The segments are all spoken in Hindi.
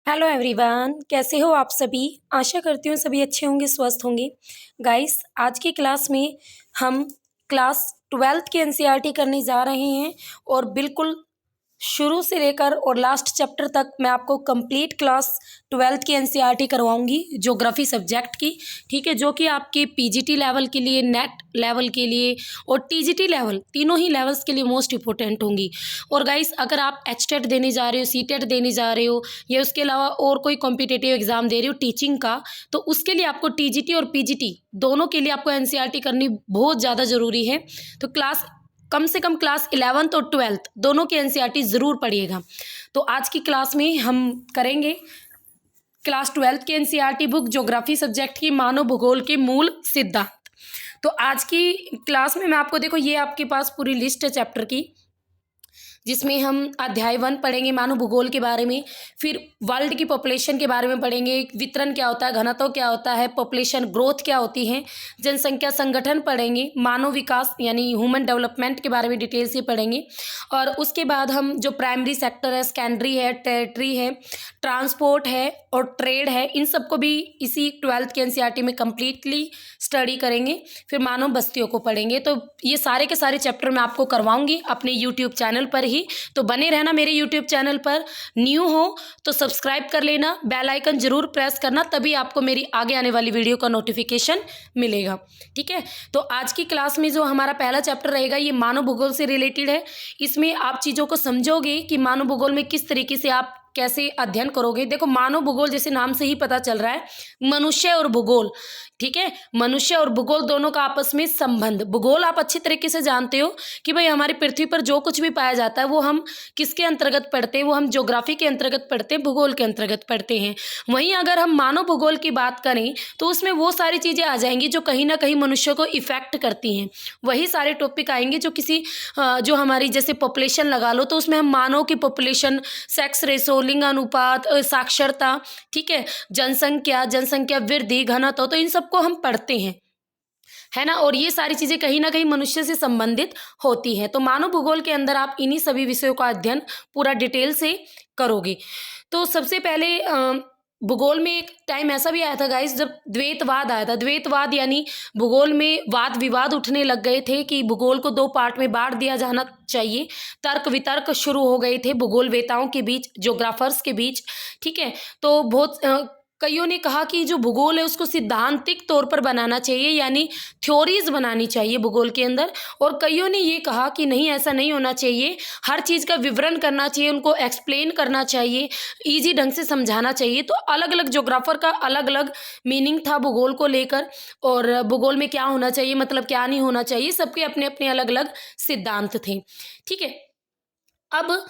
हेलो एवरीवन, कैसे हो आप सभी। आशा करती हूँ सभी अच्छे होंगे, स्वस्थ होंगे। गाइस, आज की क्लास में हम क्लास 12th की एनसीईआरटी करने जा रहे हैं और बिल्कुल शुरू से लेकर और लास्ट चैप्टर तक मैं आपको कंप्लीट क्लास 12th की एनसीईआरटी करवाऊंगी ज्योग्राफी सब्जेक्ट की। ठीक है, जो कि आपके पीजीटी लेवल के लिए, नेट लेवल के लिए और टीजीटी लेवल, तीनों ही लेवल्स के लिए मोस्ट इंपॉर्टेंट होंगी। और गाइस, अगर आप एचटेट देने जा रहे हो, सीटेट देने जा रहे हो या उसके अलावा और कोई कॉम्पिटिटिव एग्जाम दे रहे हो टीचिंग का, तो उसके लिए आपको टीजीटी और पीजीटी दोनों के लिए आपको एनसीईआरटी करनी बहुत ज़्यादा ज़रूरी है। तो कम से कम क्लास 11th और 12th दोनों की एनसीईआरटी ज़रूर पढ़िएगा। तो आज की क्लास में हम करेंगे क्लास 12th की एनसीईआरटी बुक ज्योग्राफी सब्जेक्ट की मानव भूगोल के मूल सिद्धांत। तो आज की क्लास में मैं आपको, देखो ये आपके पास पूरी लिस्ट है चैप्टर की, जिसमें हम अध्याय 1 पढ़ेंगे मानव भूगोल के बारे में, फिर वर्ल्ड की पॉपुलेशन के बारे में पढ़ेंगे, वितरण क्या होता है, घनत्व क्या होता है, पॉपुलेशन ग्रोथ क्या होती है, जनसंख्या संगठन पढ़ेंगे, मानव विकास यानी ह्यूमन डेवलपमेंट के बारे में डिटेल से पढ़ेंगे। और उसके बाद हम जो प्राइमरी सेक्टर है, सेकेंडरी है, टेरिटरी है, ट्रांसपोर्ट है और ट्रेड है, इन सबको भी इसी 12th के एनसीईआरटी में कंप्लीटली स्टडी करेंगे। फिर मानव बस्तियों को पढ़ेंगे। तो ये सारे के सारे चैप्टर मैं आपको करवाऊंगी अपने यूट्यूब चैनल पर ही। तो बने रहना मेरे यूट्यूब चैनल पर। न्यू हो तो सब्सक्राइब कर लेना, बेल आइकन जरूर प्रेस करना, तभी आपको मेरी आगे आने वाली वीडियो का नोटिफिकेशन मिलेगा। ठीक है, तो आज की क्लास में जो हमारा पहला चैप्टर रहेगा ये मानव भूगोल से रिलेटेड है। इसमें आप चीज़ों को समझोगे कि मानव भूगोल में किस तरीके से आप कैसे अध्ययन करोगे। देखो, मानव भूगोल जैसे नाम से ही पता चल रहा है, मनुष्य और भूगोल। ठीक है, मनुष्य और भूगोल दोनों का आपस में संबंध। भूगोल आप अच्छी तरीके से जानते हो कि भाई हमारी पृथ्वी पर जो कुछ भी पाया जाता है वो हम किसके अंतर्गत पढ़ते हैं, वो हम ज्योग्राफी के अंतर्गत पढ़ते हैं, भूगोल के अंतर्गत पढ़ते हैं। वहीं अगर हम मानव भूगोल की बात करें तो उसमें वो सारी चीज़ें आ जाएंगी जो कहीं ना कहीं मनुष्य को इफेक्ट करती हैं। वही सारे टॉपिक आएंगे जो जो हमारी जैसे पॉपुलेशन लगा लो, तो उसमें हम मानव की पॉपुलेशन, सेक्स रेशो, लिंग अनुपात, साक्षरता, ठीक है, जनसंख्या वृद्धि, घनत्व, तो इन सबको हम पढ़ते हैं, है ना। और ये सारी चीज़ें कहीं ना कहीं मनुष्य से संबंधित होती हैं। तो मानव भूगोल के अंदर आप इन्हीं सभी विषयों का अध्ययन पूरा डिटेल से करोगे। तो सबसे पहले भूगोल में एक टाइम ऐसा भी आया था गाइस जब द्वैतवाद आया था। द्वैतवाद यानी भूगोल में वाद विवाद उठने लग गए थे कि भूगोल को 2 पार्ट में बांट दिया जाना चाहिए। तर्क वितर्क शुरू हो गए थे भूगोल वेताओं के बीच, ज्योग्राफर्स के बीच। ठीक है, तो बहुत कईयों ने कहा कि जो भूगोल है उसको सिद्धांतिक तौर पर बनाना चाहिए, यानी थ्योरीज बनानी चाहिए भूगोल के अंदर। और कईयों ने ये कहा कि नहीं, ऐसा नहीं होना चाहिए, हर चीज़ का विवरण करना चाहिए, उनको एक्सप्लेन करना चाहिए, इजी ढंग से समझाना चाहिए। तो अलग अलग ज्योग्राफर का अलग अलग मीनिंग था भूगोल को लेकर, और भूगोल में क्या होना चाहिए, मतलब क्या नहीं होना चाहिए, सबके अपने अपने अलग अलग सिद्धांत थे। ठीक है, अब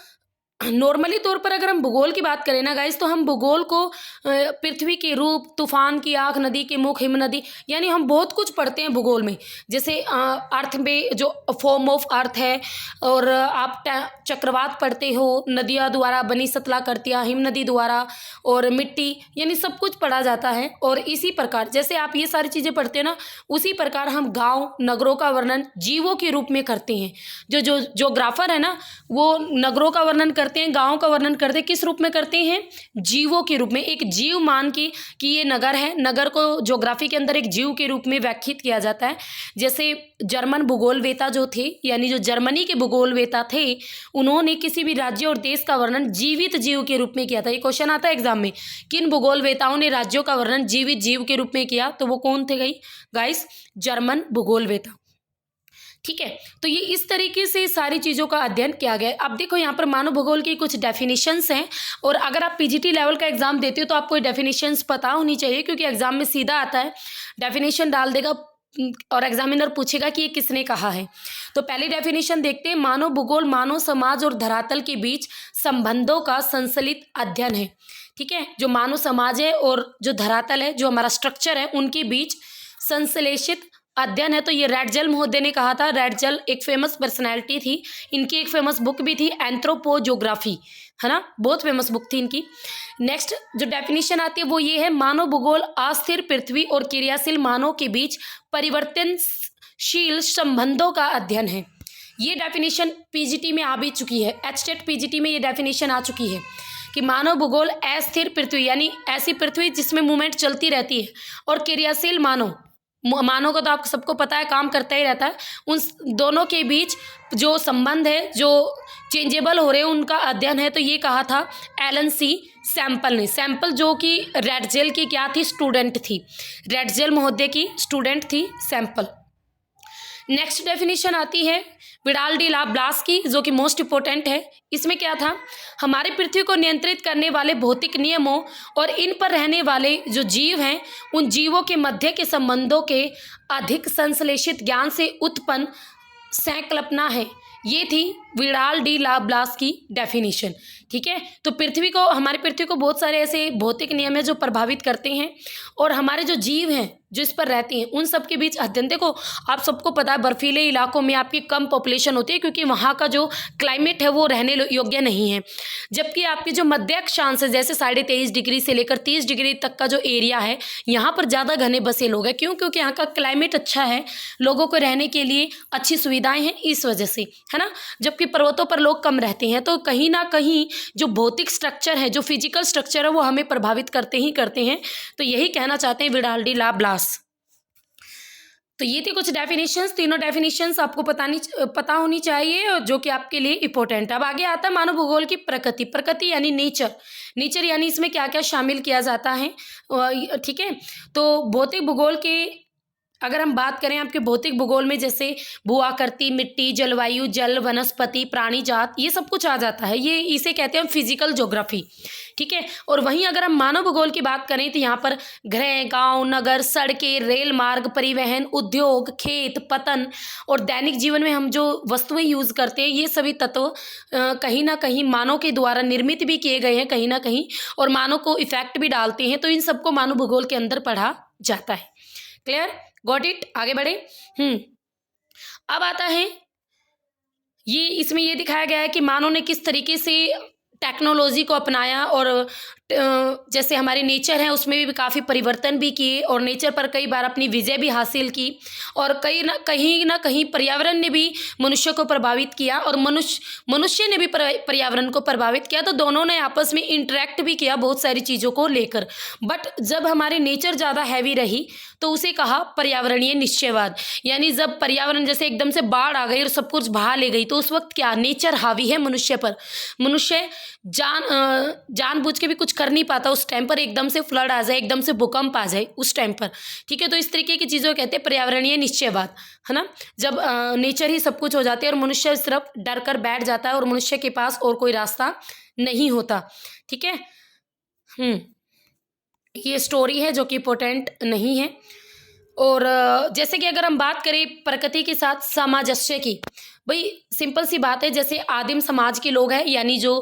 नॉर्मली तौर पर अगर हम भूगोल की बात करें ना गाइस, तो हम भूगोल को पृथ्वी के रूप, तूफान की आंख, नदी के मुख, हिम नदी, यानी हम बहुत कुछ पढ़ते हैं भूगोल में। जैसे अर्थ में जो फॉर्म ऑफ अर्थ है, और आप चक्रवात पढ़ते हो, नदियाँ द्वारा बनी सतलाकृतियाँ, हिम नदी द्वारा, और मिट्टी, यानी सब कुछ पढ़ा जाता है। और इसी प्रकार जैसे आप ये सारी चीज़ें पढ़ते हैं ना, उसी प्रकार हम गाँव नगरों का वर्णन जीवों के रूप में करते हैं। जो ज्योग्राफर है ना, वो नगरों का वर्णन करते हैं, गांव का वर्णन करते हैं, किस रूप में करते हैं, जीवों के रूप में। एक जीव मान की कि ये नगर है, नगर को ज्योग्राफी के अंदर एक जीव के रूप में व्याख्यात किया जाता है। जैसे जर्मन भूगोलवेता जो थे, यानी जो जर्मनी के भूगोलवेता थे, उन्होंने किसी भी राज्य और देश का वर्णन जीवित जीव के रूप में किया था। ये क्वेश्चन आता है एग्जाम में, किन भूगोलवेताओं ने राज्यों का वर्णन जीवित जीव के रूप में किया, तो वो कौन थे गाइस, जर्मन भूगोलवेता। ठीक है, तो ये इस तरीके से सारी चीज़ों का अध्ययन किया गया है। अब देखो, यहाँ पर मानव भूगोल की कुछ डेफिनेशंस हैं, और अगर आप पीजीटी लेवल का एग्जाम देते हो तो आपको डेफिनेशंस पता होनी चाहिए, क्योंकि एग्जाम में सीधा आता है, डेफिनेशन डाल देगा और एग्जामिनर पूछेगा कि ये किसने कहा है। तो पहली डेफिनेशन देखते हैं, मानव भूगोल मानव समाज और धरातल के बीच संबंधों का संश्लित अध्ययन है। ठीक है, जो मानव समाज है और जो धरातल है, जो हमारा स्ट्रक्चर है, उनके बीच संश्लेषित अध्ययन है। तो ये रैटजेल महोदय ने कहा था। रैटजेल एक फेमस पर्सनैलिटी थी, इनकी एक फेमस बुक भी थी एंथ्रोपोजोग्राफी, है ना, बहुत फेमस बुक थी इनकी। नेक्स्ट जो डेफिनेशन आती है वो ये है, मानव भूगोल अस्थिर पृथ्वी और क्रियाशील मानव के बीच परिवर्तनशील संबंधों का अध्ययन है। ये डेफिनेशन पीजीटी में आ भी चुकी है, एचटेट पीजीटी में ये डेफिनेशन आ चुकी है। कि मानव भूगोल अस्थिर पृथ्वी यानी ऐसी पृथ्वी जिसमें मूवमेंट चलती रहती है, और क्रियाशील मानव मानव का तो आप सबको पता है काम करता ही रहता है, उन दोनों के बीच जो संबंध है जो चेंजेबल हो रहे हैं उनका अध्ययन है। तो ये कहा था एलन सी सैंपल ने। सैंपल जो कि रेडजेल की क्या थी, स्टूडेंट थी, रेडजेल महोदय की स्टूडेंट थी सैंपल। नेक्स्ट डेफिनेशन आती है विडाल डी ला ब्लास की, जो कि मोस्ट इंपॉर्टेंट है। इसमें क्या था, हमारी पृथ्वी को नियंत्रित करने वाले भौतिक नियमों और इन पर रहने वाले जो जीव हैं उन जीवों के मध्य के संबंधों के अधिक संश्लेषित ज्ञान से उत्पन्न संकल्पना है। ये थी विडाल डी ला ब्लास की डेफिनेशन। ठीक है, तो पृथ्वी को, हमारी पृथ्वी को बहुत सारे ऐसे भौतिक नियम है जो प्रभावित करते हैं, और हमारे जो जीव हैं जो इस पर रहते हैं उन सब के बीच अध्ययन। देखो आप सबको पता है बर्फीले इलाकों में आपकी कम पॉपुलेशन होती है क्योंकि वहाँ का जो क्लाइमेट है वो रहने योग्य नहीं है, जबकि आपकी जो मध्य अक्षांश है जैसे 23.5 डिग्री से लेकर 30 डिग्री तक का जो एरिया है यहाँ पर ज़्यादा घने बसे लोग हैं। क्यों? क्योंकि यहाँ का क्लाइमेट अच्छा है, लोगों को रहने के लिए अच्छी सुविधाएं हैं, इस वजह से, है ना। जबकि पर्वतों पर लोग कम रहते हैं। तो कहीं ना कहीं जो भौतिक स्ट्रक्चर है, जो फिजिकल स्ट्रक्चर है वो हमें प्रभावित करते ही करते हैं। तो यही कहना चाहते हैं विडाल डी ला ब्लास। तो ये थी कुछ डेफिनेशंस, तीनों डेफिनेशंस आपको पता होनी चाहिए और जो कि आपके लिए इंपॉर्टेंट है। अब आगे आता है मानव भूगोल की प्रकृति। प्रकृति यानी नेचर, नेचर यानी इसमें क्या क्या शामिल किया जाता है। ठीक है, तो भौतिक भूगोल के अगर हम बात करें आपके भौतिक भूगोल में जैसे भू आकृति, मिट्टी, जलवायु, जल, वनस्पति, प्राणी जात, ये सब कुछ आ जाता है। ये इसे कहते हैं फिजिकल ज्योग्राफी। ठीक है, और वहीं अगर हम मानव भूगोल की बात करें तो यहाँ पर गृह, गांव, नगर, सड़कें, रेल मार्ग, परिवहन, उद्योग, खेत, पतन और दैनिक जीवन में हम जो वस्तुएं यूज करते हैं ये सभी तत्व कहीं ना कहीं मानव के द्वारा निर्मित भी किए गए हैं कहीं ना कहीं, और मानव को इफेक्ट भी डालते हैं। तो इन सबको मानव भूगोल के अंदर पढ़ा जाता है। क्लियर, गॉट इट, आगे बढ़े। अब आता है ये, इसमें ये दिखाया गया है कि मानव ने किस तरीके से टेक्नोलॉजी को अपनाया, और जैसे हमारे नेचर है उसमें भी काफ़ी परिवर्तन भी किए, और नेचर पर कई बार अपनी विजय भी हासिल की, और कहीं ना कहीं पर्यावरण ने भी मनुष्य को प्रभावित किया, और मनुष्य ने भी पर्यावरण को प्रभावित किया। तो दोनों ने आपस में इंटरेक्ट भी किया बहुत सारी चीज़ों को लेकर। बट जब हमारी नेचर ज़्यादा हैवी रही तो उसे कहा पर्यावरणीय निश्चयवाद। यानी जब पर्यावरण जैसे एकदम से बाढ़ आ गई और सब कुछ बहा ले गई तो उस वक्त क्या, नेचर हावी है मनुष्य पर, मनुष्य जानबूझ के भी कुछ कर नहीं पाता उस टाइम पर, एकदम से फ्लड आ जाए, एकदम से भूकंप आ जाए उस टाइम पर। ठीक है, तो इस तरीके की चीज़ों को कहते हैं पर्यावरणीय निश्चयवाद, है ना। जब नेचर ही सब कुछ हो जाती है और मनुष्य सिर्फ डर कर बैठ जाता है और मनुष्य के पास और कोई रास्ता नहीं होता। ठीक है, ये स्टोरी है जो कि इंपॉर्टेंट नहीं है। और जैसे कि अगर हम बात करें प्रकृति के साथ सामंजस्य की, भाई सिंपल सी बात है, जैसे आदिम समाज के लोग हैं यानी जो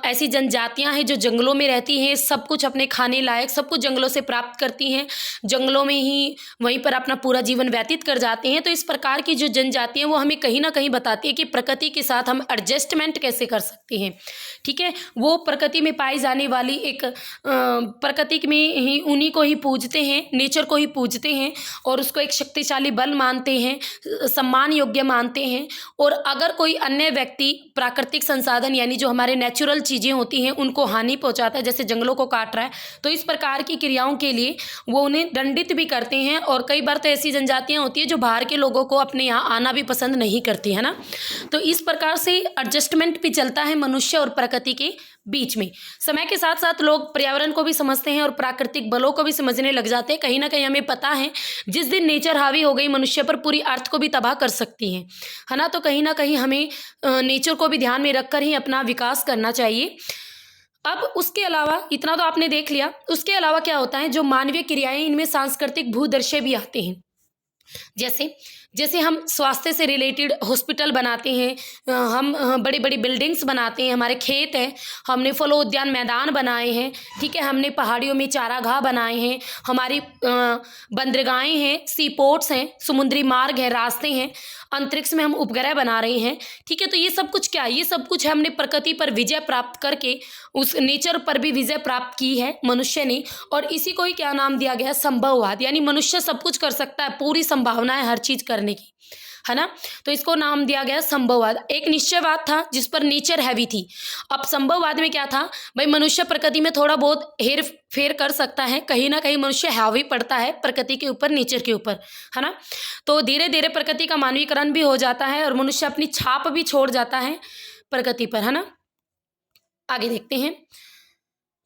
ऐसी जनजातियां हैं जो जंगलों में रहती हैं, सब कुछ अपने खाने लायक सब कुछ जंगलों से प्राप्त करती हैं, जंगलों में ही वहीं पर अपना पूरा जीवन व्यतीत कर जाते हैं। तो इस प्रकार की जो जनजातियां वो हमें कहीं ना कहीं बताती है कि प्रकृति के साथ हम एडजस्टमेंट कैसे कर सकते हैं। ठीक है, वो प्रकृति में पाई जाने वाली एक प्रकृति में ही उन्हीं को ही पूजते हैं, नेचर को ही पूजते हैं और उसको एक शक्तिशाली बल मानते हैं, सम्मान योग्य मानते हैं। और अगर कोई अन्य व्यक्ति प्राकृतिक संसाधन यानी जो हमारे नेचुरल चीज़ें होती हैं उनको हानि पहुंचाता है, जैसे जंगलों को काट रहा है, तो इस प्रकार की क्रियाओं के लिए वो उन्हें दंडित भी करते हैं। और कई बार तो ऐसी जनजातियां होती है जो बाहर के लोगों को अपने यहाँ आना भी पसंद नहीं करती, है ना। तो इस प्रकार से एडजस्टमेंट भी चलता है मनुष्य और प्रकृति के बीच में। समय के साथ साथ लोग पर्यावरण को भी समझते हैं और प्राकृतिक बलों को भी समझने लग जाते हैं। कहीं ना कहीं हमें पता है जिस दिन नेचर हावी हो गई मनुष्य पर, पूरी अर्थ को भी तबाह कर सकती है ना। तो कहीं ना कहीं हमें नेचर को भी ध्यान में रखकर ही अपना विकास करना चाहिए। अब उसके अलावा इतना तो आपने देख लिया, उसके अलावा क्या होता है, जो मानवीय क्रियाएं, इनमें सांस्कृतिक भूदृश्य भी आते हैं। जैसे हम स्वास्थ्य से रिलेटेड हॉस्पिटल बनाते हैं, हम बड़ी बड़ी बिल्डिंग्स बनाते हैं, हमारे खेत हैं, हमने फलोद्यान मैदान बनाए हैं। ठीक है, हमने पहाड़ियों में चारागाह बनाए हैं, हमारी बंदरगाहें हैं, सी पोर्ट्स हैं, समुद्री मार्ग है, रास्ते हैं, अंतरिक्ष में हम उपग्रह बना रहे हैं। ठीक है, तो ये सब कुछ क्या है, ये सब कुछ है हमने प्रकृति पर विजय प्राप्त करके उस नेचर पर भी विजय प्राप्त की है मनुष्य ने। और इसी को ही क्या नाम दिया गया है, संभववाद। यानी मनुष्य सब कुछ कर सकता है, पूरी संभावना है हर चीज करने की, है ना। तो इसको नाम दिया गया संभववाद। एक निश्चयवाद था जिस पर नेचर हैवी थी। अब संभववाद में क्या था भाई, मनुष्य प्रकृति में थोड़ा बहुत हेर फेर कर सकता है, कहीं ना कहीं मनुष्य हावी पड़ता है प्रकृति के ऊपर, नेचर के ऊपर, है ना। तो धीरे धीरे प्रकृति का मानवीकरण भी हो जाता है और मनुष्य अपनी छाप भी छोड़ जाता है प्रकृति पर, है ना। आगे देखते हैं।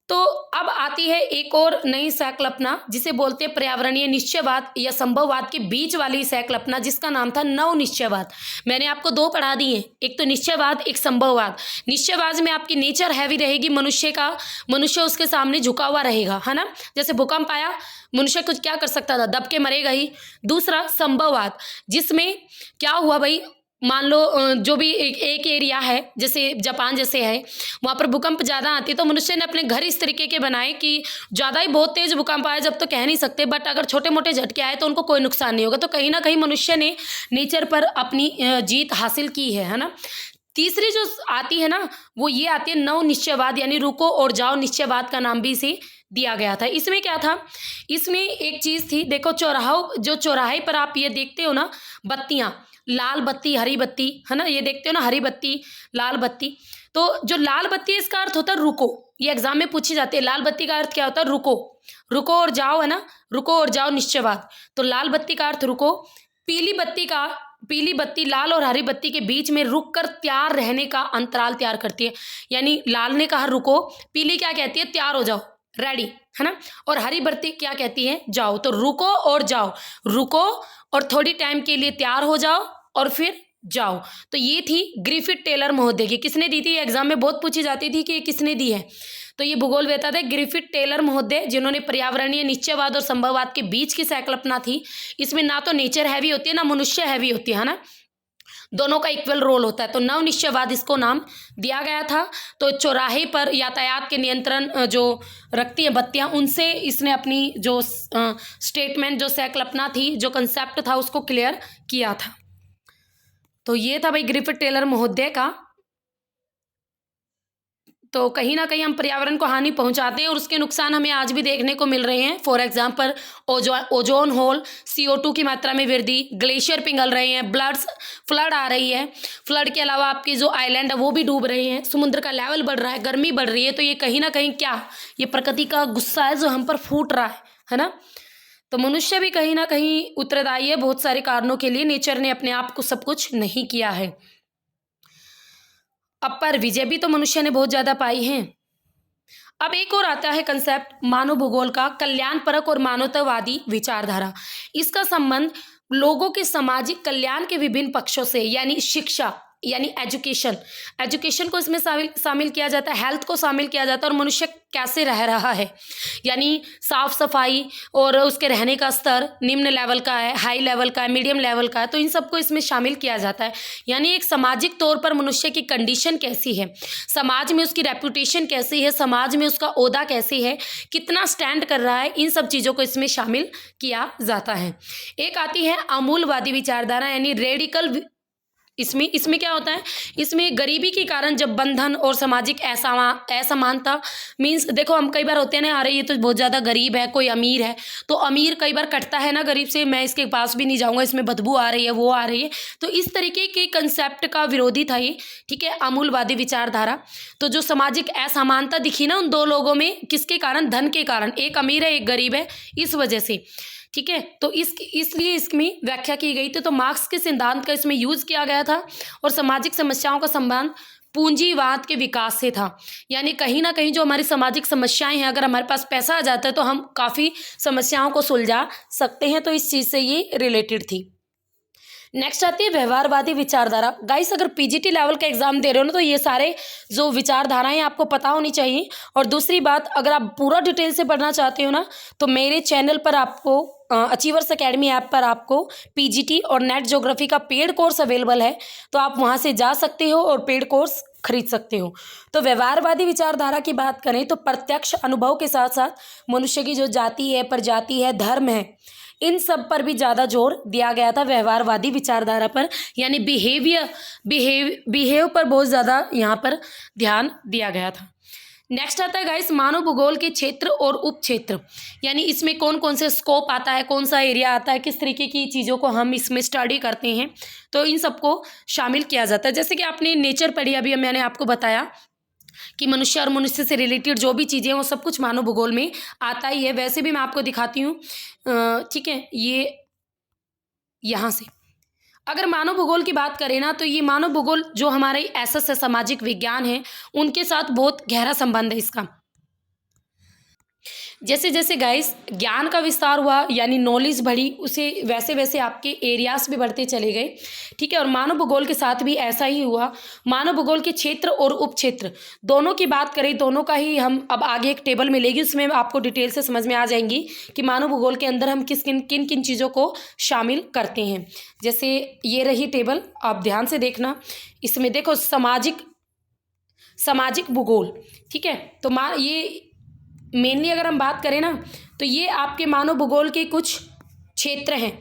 तो अब आती है एक और नई संकल्पना जिसे बोलते हैं पर्यावरणीय निश्चयवाद या संभववाद के बीच वाली संकल्पना, जिसका नाम था नव निश्चयवाद। मैंने आपको दो पढ़ा दिए, एक तो निश्चयवाद, एक संभववाद। निश्चयवाद में आपकी नेचर हैवी रहेगी, मनुष्य उसके सामने झुका हुआ रहेगा, है ना। जैसे भूकंप आया, मनुष्य कुछ क्या कर सकता था, दब के मरेगा ही। दूसरा संभववाद, जिसमें क्या हुआ भाई, मान लो जो भी एक एरिया है, जैसे जापान जैसे है, वहाँ पर भूकंप ज़्यादा आती है, तो मनुष्य ने अपने घर इस तरीके के बनाए कि ज़्यादा ही बहुत तेज़ भूकंप आए जब तो कह नहीं सकते, बट अगर छोटे मोटे झटके आए तो उनको कोई नुकसान नहीं होगा। तो कहीं ना कहीं मनुष्य ने नेचर पर अपनी जीत हासिल की है ना। तीसरी जो आती है ना, वो ये आती है नव निश्चयवाद, यानी रुको और जाओ निश्चयवाद का नाम भी इसे दिया गया था। इसमें क्या था, इसमें एक चीज़ थी, देखो चौराहे पर आप ये देखते हो ना, बत्तियाँ, लाल बत्ती, हरी बत्ती, है ना, ये देखते हो ना, हरी बत्ती, लाल बत्ती। तो जो लाल बत्ती है इसका अर्थ होता है रुको, ये एग्जाम में पूछी जाती है। लाल बत्ती का अर्थ क्या होता है, रुको, रुको और जाओ, है ना, रुको और जाओ निश्चयवाद। तो लाल बत्ती का अर्थ रुको। पीली बत्ती लाल और हरी बत्ती के बीच में रुक कर तैयार रहने का अंतराल तैयार करती है। यानी लाल ने कहा रुको, पीली क्या कहती है, तैयार हो जाओ, रेडी, है ना, और हरी बत्ती क्या कहती है, जाओ। तो रुको और जाओ, रुको और थोड़ी टाइम के लिए तैयार हो जाओ और फिर जाओ। तो ये थी ग्रिफिथ टेलर महोदय की। किसने दी थी, एग्जाम में बहुत पूछी जाती थी कि ये किसने दी है। तो ये भूगोल वेता थे ग्रिफिथ टेलर महोदय, जिन्होंने पर्यावरणीय निश्चयवाद और संभववाद के बीच की संकल्पना थी। इसमें ना तो नेचर हैवी होती है ना मनुष्य हैवी होती है ना, दोनों का इक्वल रोल होता है। तो नव निश्चयवाद इसको नाम दिया गया था। तो चौराहे पर यातायात के नियंत्रण जो रखती है बत्तियां, उनसे इसने अपनी जो स्टेटमेंट, जो संकल्पना थी, जो कंसेप्ट था, उसको क्लियर किया था। तो ये था भाई ग्रिफिथ टेलर महोदय का। तो कहीं ना कहीं हम पर्यावरण को हानि पहुंचाते हैं और उसके नुकसान हमें आज भी देखने को मिल रहे हैं। For example ozone hole, CO2 की मात्रा में वृद्धि, ग्लेशियर पिघल रहे हैं, फ्लड आ रही है। फ्लड के अलावा आपकी जो आइलैंड है वो भी डूब रहे हैं, समुद्र का लेवल बढ़ रहा है, गर्मी बढ़ रही है। तो ये कहीं ना कहीं क्या, ये प्रकृति का गुस्सा है जो हम पर फूट रहा है ना। तो मनुष्य भी कहीं ना कहीं उत्तरदायी है बहुत सारे कारणों के लिए। नेचर ने अपने आप को सब कुछ नहीं किया है। अब पर विजय भी तो मनुष्य ने बहुत ज्यादा पाई है। अब एक और आता है कंसेप्ट मानव भूगोल का, कल्याणपरक और मानवतावादी विचारधारा। इसका संबंध लोगों के सामाजिक कल्याण के विभिन्न पक्षों से, यानी शिक्षा, यानी एजुकेशन को इसमें शामिल किया जाता है, हेल्थ को शामिल किया जाता है, और मनुष्य कैसे रह रहा है, यानी साफ सफाई और उसके रहने का स्तर निम्न लेवल का है, हाई लेवल का है, मीडियम लेवल का है। तो इन सबको इसमें शामिल किया जाता है। यानी एक सामाजिक तौर पर मनुष्य की कंडीशन कैसी है, समाज में उसकी रेपुटेशन कैसी है, समाज में उसका ओहदा कैसी है, कितना स्टैंड कर रहा है, इन सब चीज़ों को इसमें शामिल किया जाता है। एक आती है अमूलवादी विचारधारा, यानी रेडिकल। इसमें क्या होता है, इसमें गरीबी के कारण जब बंधन और सामाजिक असमानता, मीन्स देखो हम कई बार होते हैं ना, अरे ये तो बहुत ज़्यादा गरीब है, कोई अमीर है, तो अमीर कई बार कटता है ना गरीब से, मैं इसके पास भी नहीं जाऊंगा, इसमें बदबू आ रही है, वो आ रही है। तो इस तरीके के कंसेप्ट का विरोधी था ये, ठीक है, अमूलवादी विचारधारा। तो जो सामाजिक असमानता दिखी ना उन दो लोगों में, किसके कारण, धन के कारण, एक अमीर है एक गरीब है, इस वजह से, ठीक है। तो इसलिए इसमें व्याख्या की गई थी। तो मार्क्स के सिद्धांत का इसमें यूज़ किया गया था और सामाजिक समस्याओं का संबंध पूंजीवाद के विकास से था। यानी कहीं ना कहीं जो हमारी सामाजिक समस्याएं हैं, अगर हमारे पास पैसा आ जाता है तो हम काफ़ी समस्याओं को सुलझा सकते हैं। तो इस चीज़ से ये रिलेटेड थी। नेक्स्ट आती है व्यवहारवादी विचारधारा। गाइस अगर PGT लेवल का एग्जाम दे रहे हो ना, तो ये सारे जो विचारधाराएं आपको पता होनी चाहिए। और दूसरी बात, अगर आप पूरा डिटेल से पढ़ना चाहते हो ना, तो मेरे चैनल पर आपको अचीवर्स एकेडमी ऐप पर आपको PGT और नेट ज्योग्राफी का पेड कोर्स अवेलेबल है। तो आप वहाँ से जा सकते हो और पेड कोर्स खरीद सकते हो। तो व्यवहारवादी विचारधारा की बात करें तो प्रत्यक्ष अनुभव के साथ साथ मनुष्य की जो जाति है, प्रजाति है, धर्म है, इन सब पर भी ज़्यादा जोर दिया गया था व्यवहारवादी विचारधारा पर। यानी बिहेव पर बहुत ज़्यादा यहाँ पर ध्यान दिया गया था। नेक्स्ट आता है गाइस मानव भूगोल के क्षेत्र और उप क्षेत्र, यानी इसमें कौन कौन से स्कोप आता है, कौन सा एरिया आता है, किस तरीके की चीज़ों को हम इसमें स्टडी करते हैं, तो इन सबको शामिल किया जाता है। जैसे कि आपने नेचर पढ़ी, अभी मैंने आपको बताया कि मनुष्य और मनुष्य से रिलेटेड जो भी चीज़ें हैं वो सब कुछ मानव भूगोल में आता ही है। वैसे भी मैं आपको दिखाती हूँ, ठीक है, ये यहाँ से अगर मानव भूगोल की बात करें ना, तो ये मानव भूगोल जो हमारे एसएस है, सामाजिक विज्ञान है, उनके साथ बहुत गहरा संबंध है इसका। जैसे जैसे गाइस ज्ञान का विस्तार हुआ, यानी नॉलेज बढ़ी, उसे वैसे वैसे आपके एरियाज भी बढ़ते चले गए, ठीक है। और मानव भूगोल के साथ भी ऐसा ही हुआ। मानव भूगोल के क्षेत्र और उप क्षेत्र दोनों की बात करें, दोनों का ही हम अब आगे एक टेबल मिलेगी, उसमें आपको डिटेल से समझ में आ जाएंगी कि मानव भूगोल के अंदर हम किन किन चीज़ों को शामिल करते हैं। जैसे ये रही टेबल, आप ध्यान से देखना, इसमें देखो सामाजिक भूगोल, ठीक है। तो ये मेनली अगर हम बात करें ना, तो ये आपके मानव भूगोल के कुछ क्षेत्र हैं,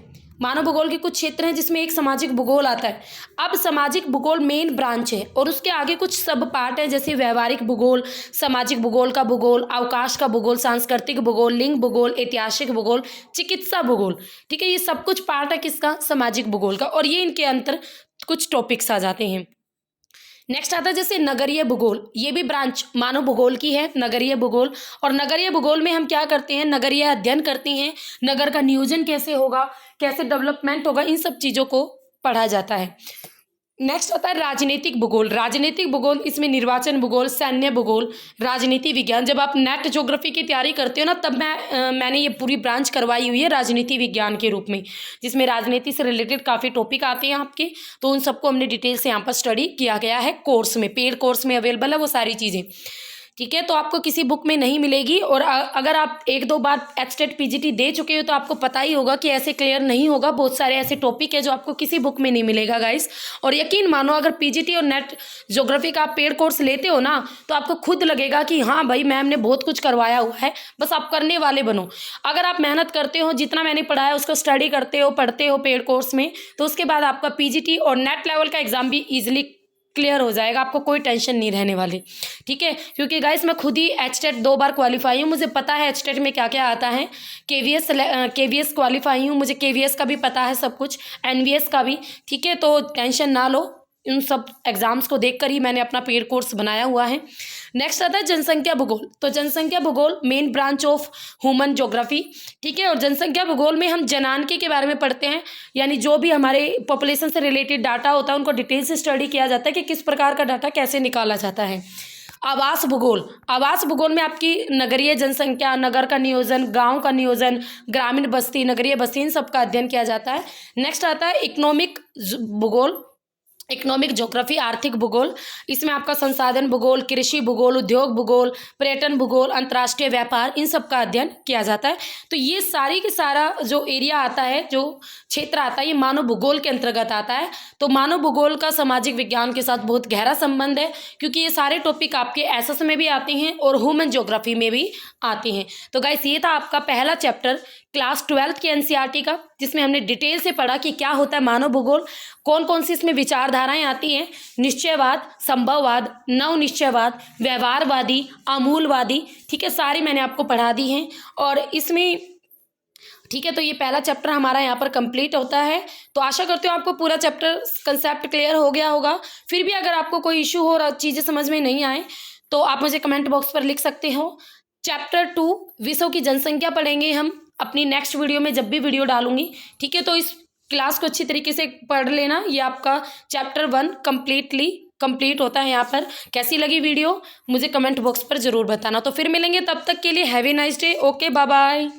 मानव भूगोल के कुछ क्षेत्र हैं जिसमें एक सामाजिक भूगोल आता है। अब सामाजिक भूगोल मेन ब्रांच है और उसके आगे कुछ सब पार्ट है, जैसे व्यवहारिक भूगोल, सामाजिक भूगोल का भूगोल, अवकाश का भूगोल, सांस्कृतिक भूगोल, लिंग भूगोल, ऐतिहासिक भूगोल, चिकित्सा भूगोल, ठीक है। ये सब कुछ पार्ट है किसका, सामाजिक भूगोल का, और ये इनके अंतर कुछ टॉपिक्स आ जाते हैं। नेक्स्ट आता है जैसे नगरीय भूगोल, ये भी ब्रांच मानव भूगोल की है, नगरीय भूगोल। और नगरीय भूगोल में हम क्या करते हैं, नगरीय अध्ययन करते हैं, नगर का नियोजन कैसे होगा, कैसे डेवलपमेंट होगा, इन सब चीज़ों को पढ़ा जाता है। नेक्स्ट आता है राजनीतिक भूगोल। राजनीतिक भूगोल, इसमें निर्वाचन भूगोल, सैन्य भूगोल, राजनीति विज्ञान। जब आप नेट ज्योग्राफी की तैयारी करते हो ना, तब मैंने ये पूरी ब्रांच करवाई हुई है राजनीति विज्ञान के रूप में, जिसमें राजनीति से रिलेटेड काफ़ी टॉपिक आते हैं आपके, तो उन सबको हमने डिटेल से यहाँ पर स्टडी किया गया है कोर्स में, पेड कोर्स में अवेलेबल है वो सारी चीज़ें, ठीक है। तो आपको किसी बुक में नहीं मिलेगी, और अगर आप एक दो बार एचटेट पीजीटी दे चुके हो तो आपको पता ही होगा कि ऐसे क्लियर नहीं होगा। बहुत सारे ऐसे टॉपिक है जो आपको किसी बुक में नहीं मिलेगा गाइस। और यकीन मानो, अगर पीजीटी और नेट ज्योग्राफी का आप पेड कोर्स लेते हो ना, तो आपको खुद लगेगा कि हाँ भाई मैम ने बहुत कुछ करवाया हुआ है, बस आप करने वाले बनो। अगर आप मेहनत करते हो, जितना मैंने पढ़ाया उसको स्टडी करते हो, पढ़ते हो पेड कोर्स में, तो उसके बाद आपका पीजीटी और नेट लेवल का एग्जाम भी ईजिली क्लियर हो जाएगा, आपको कोई टेंशन नहीं रहने वाली, ठीक है। क्योंकि गाइस मैं खुद ही एचटेट 2 बार क्वालिफाई हूँ, मुझे पता है एचटेट में क्या क्या आता है। केवीएस क्वालिफाई हूँ, मुझे केवीएस का भी पता है सब कुछ, एनवीएस का भी, ठीक है। तो टेंशन ना लो, इन सब एग्जाम्स को देखकर ही मैंने अपना पेड कोर्स बनाया हुआ है। नेक्स्ट आता है जनसंख्या भूगोल। तो जनसंख्या भूगोल main branch of human geography, ठीक है। और जनसंख्या भूगोल में हम जनानकी के बारे में पढ़ते हैं, यानी जो भी हमारे पॉपुलेशन से रिलेटेड डाटा होता है उनको डिटेल से स्टडी किया जाता है कि किस प्रकार का डाटा कैसे निकाला जाता है। आवास भूगोल, आवास भूगोल में आपकी नगरीय जनसंख्या, नगर का नियोजन, गांव का नियोजन, ग्रामीण बस्ती, नगरीय बस्ती, इन सब का अध्ययन किया जाता है। नेक्स्ट आता है इकोनॉमिक भूगोल, इकोनॉमिक ज्योग्राफी, आर्थिक भूगोल। इसमें आपका संसाधन भूगोल, कृषि भूगोल, उद्योग भूगोल, पर्यटन भूगोल, अंतर्राष्ट्रीय व्यापार, इन सब का अध्ययन किया जाता है। तो ये सारी की सारा जो एरिया आता है, जो क्षेत्र आता है, ये मानव भूगोल के अंतर्गत आता है। तो मानव भूगोल का सामाजिक विज्ञान के साथ बहुत गहरा संबंध है, क्योंकि ये सारे टॉपिक आपके एसएस में भी आते हैं और ह्यूमन ज्योग्राफी में भी आते हैं। तो गाइस ये था आपका पहला चैप्टर क्लास 12 के एनसीईआरटी का, जिसमें हमने डिटेल से पढ़ा कि क्या होता है मानव भूगोल, कौन कौन सी इसमें विचारधाराएं आती हैं, निश्चयवाद, संभववाद, नव निश्चयवाद, व्यवहारवादी, आमूलवादी, ठीक है, सारी मैंने आपको पढ़ा दी हैं। और इसमें ठीक है, तो ये पहला चैप्टर हमारा यहाँ पर कंप्लीट होता है। तो आशा करती हूँ आपको पूरा चैप्टर कंसेप्ट क्लियर हो गया होगा। फिर भी अगर आपको कोई इशू हो, चीज़ें समझ में नहीं आए, तो आप मुझे कमेंट बॉक्स पर लिख सकते हो। चैप्टर 2 विश्व की जनसंख्या पढ़ेंगे हम अपनी नेक्स्ट वीडियो में, जब भी वीडियो डालूंगी, ठीक है। तो इस क्लास को अच्छी तरीके से पढ़ लेना। ये आपका चैप्टर 1 कंप्लीट होता है। यहाँ पर कैसी लगी वीडियो मुझे कमेंट बॉक्स पर जरूर बताना। तो फिर मिलेंगे, तब तक के लिए have a nice day, okay, bye bye.